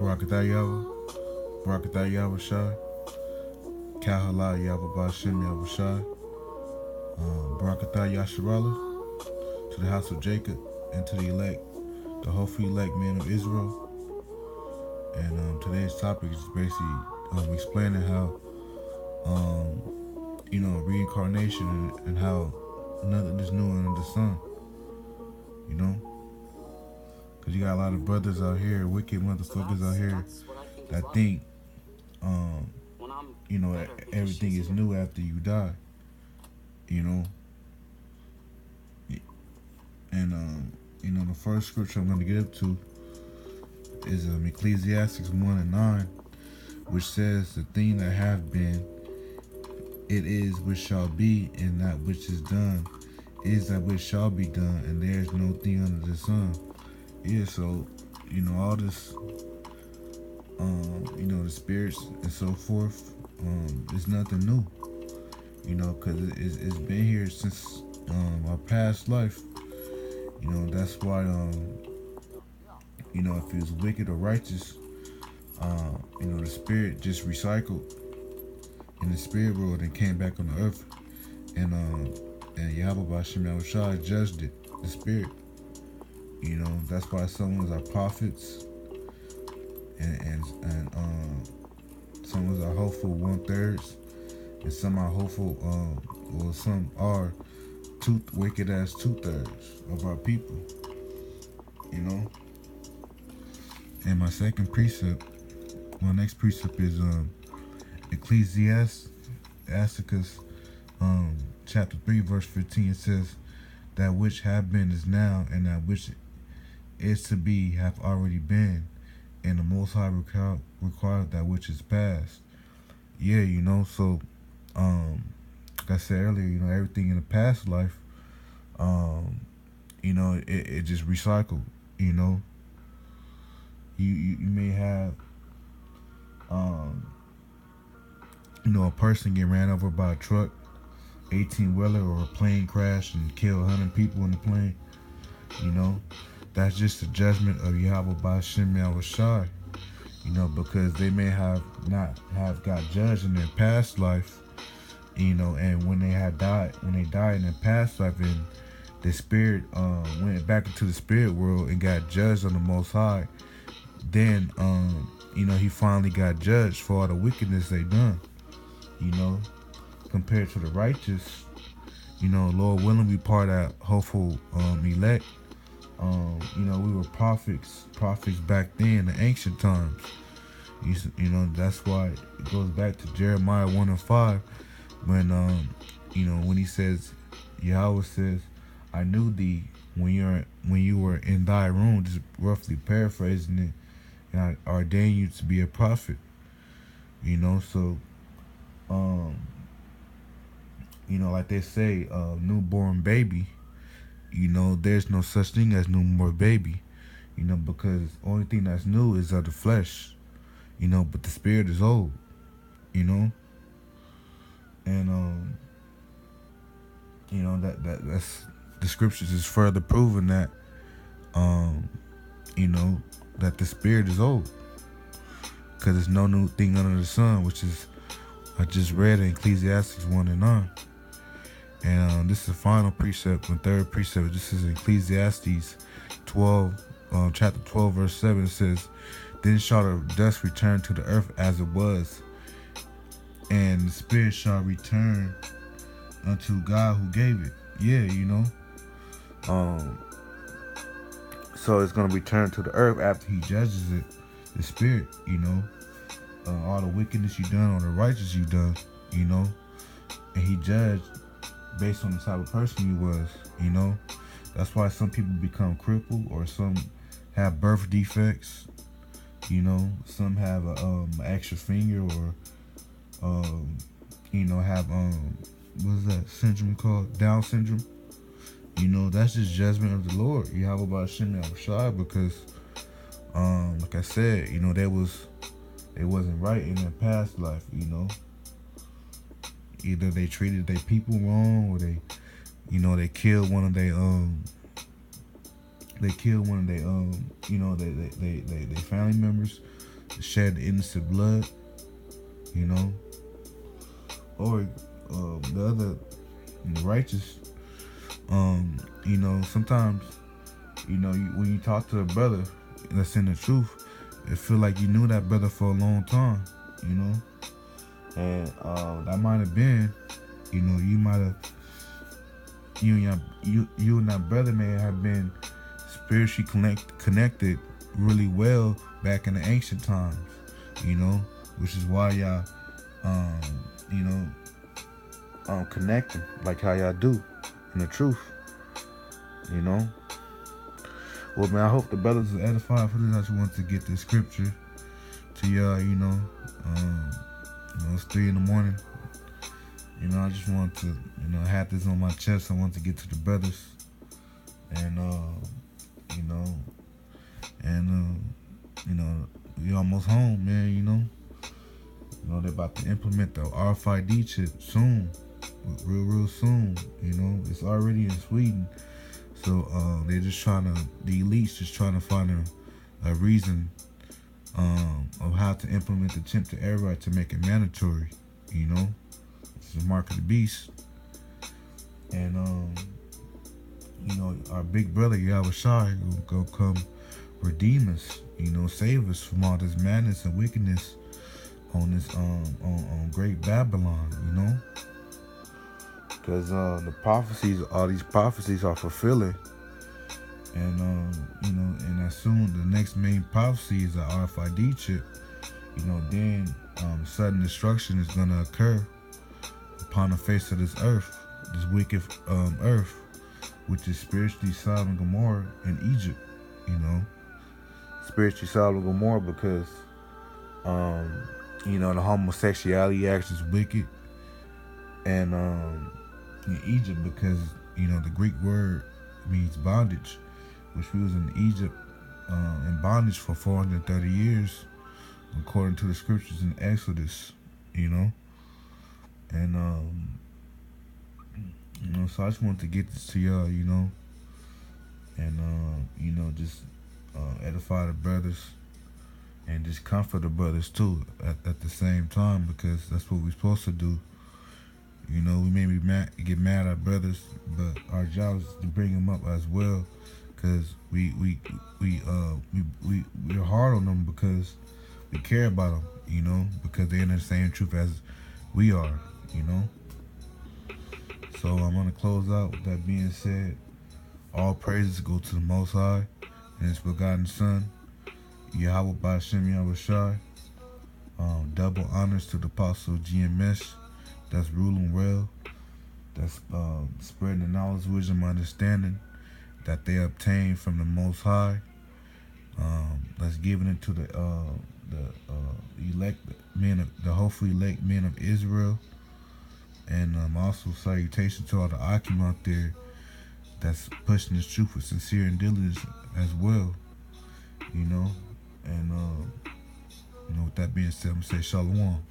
YAHAWAH WAH YAHAWASHI. YAHAWAH WAH YAHAWASHI. Yasharala, to the house of Jacob, and to the elect, the hopefully elect men of Israel. And today's topic is basically explaining how, reincarnation and how nothing is new under the sun. Because you got a lot of brothers out here, wicked motherfuckers out here that think, everything is new after you die. And the first scripture I'm going to get up to is Ecclesiastes 1:9, which says, "The thing that have been, it is which shall be, and that which is done is that which shall be done, and there is no thing under the sun." Yeah, so all this, the spirits and so forth, is nothing new. Because it's been here since our past life. That's why, if it was wicked or righteous, the spirit just recycled in the spirit world and came back on the earth, and Yahawah Yahawashi judged it, the spirit. That's why some ones are prophets, and some ones are hopeful 1/3, and some are hopeful, some are wicked as 2/3 of our people. And my next precept is Ecclesiastes chapter 3 verse 15. It says, "That which have been is now, and that which is to be hath already been, and the Most High require that which is past." Yeah, so like I said earlier, everything in the past life, it just recycled. You may have a person get ran over by a truck, 18-wheeler, or a plane crash and kill 100 people in the plane. That's just the judgment of Yahawah Yahawashi. Because they may have not have got judged in their past life, and when they died in their past life, and the spirit went back into the spirit world and got judged on the Most High, then he finally got judged for all the wickedness they done. Compared to the righteous, Lord willing, we part of that hopeful elect. We were prophets back then in the ancient times. That's why it goes back to Jeremiah 1:5, when when he says, Yahweh says, "I knew thee when you were in thy room," just roughly paraphrasing it, "and I ordained you to be a prophet." So like they say, newborn baby, there's no such thing as newborn baby, because only thing that's new is of the flesh, but the spirit is old, and that's the scriptures is further proving that, that the spirit is old, because there's no new thing under the sun, which is, I just read in Ecclesiastes 1:9. And this is the final precept, the third precept. This is Ecclesiastes 12, chapter 12, verse 7. It says, "Then shall the dust return to the earth as it was, and the spirit shall return unto God who gave it." Yeah, so it's gonna return to the earth after he judges it, the spirit, all the wickedness you done, all the righteousness you done, and he judged based on the type of person you was, That's why some people become crippled, or some have birth defects, some have a extra finger, or have what is that syndrome called? Down syndrome. That's just judgment of the Lord, Yahawah Yahawashi, because like I said, they wasn't right in their past life, Either they treated their people wrong, or they killed one of their they family members. shed innocent blood, you know, or the other righteous. You know, sometimes, you know, when you talk to a brother that's in the truth, it feel like you knew that brother for a long time, you know, and that might have been, you know, you might have, you and that brother may have been spiritually connected really well back in the ancient times, you know, which is why y'all, you know, connecting like how y'all do in the truth, you know. Well, man, I hope the brothers are edified for this. I just want to get this scripture to y'all, you know. You know, it's 3 in the morning. You know, I just want to, you know, have this on my chest. I want to get to the brothers. And, you know, and, you know, we almost home, man, you know. You know, they're about to implement the RFID chip soon. Real soon, you know. It's already in Sweden. So they're just trying to, the elites just trying to find a reason of how to implement the chip to everybody to make it mandatory, you know. It's the mark of the beast. And, you know, our big brother, YAHAWASHI, will go come redeem us, you know, save us from all this madness and wickedness on this, on great Babylon, you know. Because the prophecies, all these prophecies are fulfilling. And, you know, and as soon the next main prophecy is the RFID chip, you know, then sudden destruction is going to occur upon the face of this earth, this wicked earth, which is spiritually Sodom and Gomorrah in Egypt, you know. Spiritually Sodom and Gomorrah because, you know, the homosexuality act is wicked. And, in Egypt because, you know, the Greek word means bondage, which we was in Egypt in bondage for 430 years according to the scriptures in Exodus, you know. And you know, so I just wanted to get this to y'all, you know, and you know, just edify the brothers and just comfort the brothers too at the same time, because that's what we're supposed to do. You know, we may be get mad at brothers, but our job is to bring them up as well, because we're hard on them because we care about them, you know, because they're in the same truth as we are, you know. So I'm gonna close out with that being said. All praises go to the Most High and His begotten Son, YAHAWAH WAH YAHAWASHI. Double honors to the Apostle GMS. That's ruling well, that's spreading the knowledge, wisdom, understanding that they obtain from the Most High. That's giving it to the elect men, the hopefully elect men of Israel, and also salutation to all the Akim out there that's pushing this truth with sincere and diligence as well, you know. And you know, with that being said, I'm gonna say Shalom.